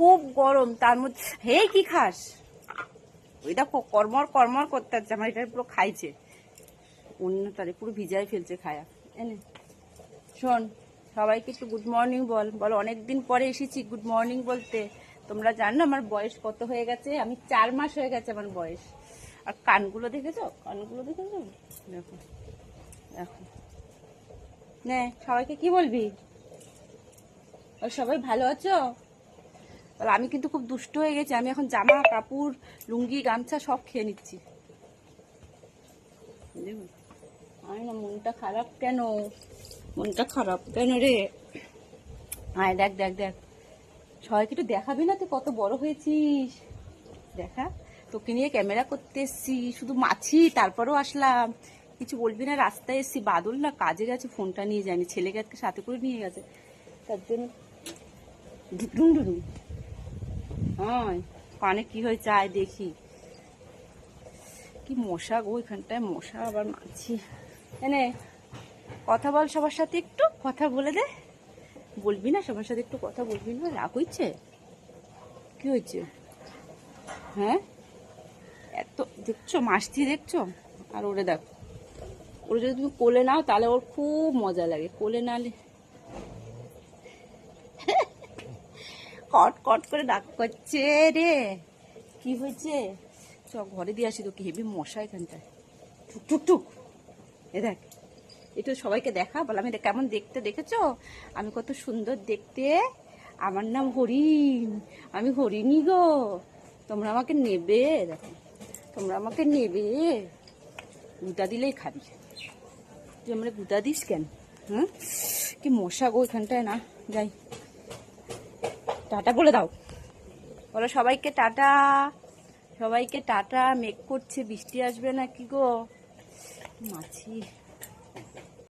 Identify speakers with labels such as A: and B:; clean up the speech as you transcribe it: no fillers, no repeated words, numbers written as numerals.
A: খুব গরম, তার মধ্যে হে কি খাস? ওই দেখো কর্মর কর্মর করতে যাচ্ছে, আমার এটা পুরো খাইছে, অন্য তারে পুরো ভিজাই ফেলছে খায়া। এনে শোন, সবাইকে একটু গুড মর্নিং বল, বল অনেকদিন পরে এসেছি গুড মর্নিং বলতে। তোমরা জানো আমার বয়স কত হয়ে গেছে? আমি 4 মাস হয়ে গেছে আমার বয়স। আর কানগুলো দেখেছো? কানগুলো দেখেছো? দেখো দেখো। নে সবাইকে কি বলবি? আর সবাই ভালো আছো? বল আমি কিন্তু খুব দুষ্ট হয়ে গেছি, আমি এখন জামা কাপড় লুঙ্গি গামছা সব খেয়ে নিচ্ছি। আয় না, মনটা খারাপ কেন? মনটা খারাপ কেন রে? আয় দেখ দেখ দেখ, সবাইকে একটু দেখাবি না তুই কত বড় হয়েছিস? দেখা, তোকে নিয়ে ক্যামেরা করতে এসছি, শুধু মাছি তারপরেও আসলাম। কিছু বলবি না? রাস্তায় এসছি, বাদল না কাজে গেছে, ফোনটা নিয়ে যায়নি, ছেলেকে আজকে সাথে করে নিয়ে গেছে, তার জন্য ডুডুম ডুডুম। হ্যাঁ, কানে কি হয়েছে আয় দেখি। কি মশা গো এখানটায়, মশা আবার মাছি। এনে কথা বল সবার সাথে, একটু কথা বলে দে। বলবি না সবার সাথে একটু কথা বলবি না? রাগ হচ্ছে? কি হয়েছে? হ্যাঁ, এত দেখছো মাসতি দেখছো? আর ওরে দেখো, ওরে যদি তুমি কোলে নাও তাহলে ওর খুব মজা লাগে, কোলে নালে কট কট করে ডাক করছে রে। কি হয়েছে? চ ঘরে দিয়ে আসি, তো কি হেবি মশা এখানটায়, টুক টুক টুক। এ দেখ, একটু সবাইকে দেখা, বল আমি কেমন দেখতে, দেখেছো আমি কত সুন্দর দেখতে? আমার নাম হরিণ, আমি হরিণী গো, তোমরা আমাকে নেবে? দেখো, তোমরা আমাকে নেবে? গুদা দিলেই খাবি, তুই আমরা গুদা দিস কেন? হ্যাঁ, কি মশা গো এখানটায়। না যাই, টাটা বলে দাও, বলো সবাইকে টাটা, সবাইকে টাটা। মেঘ করছে, বৃষ্টি আসবে নাকি গো? মাছি।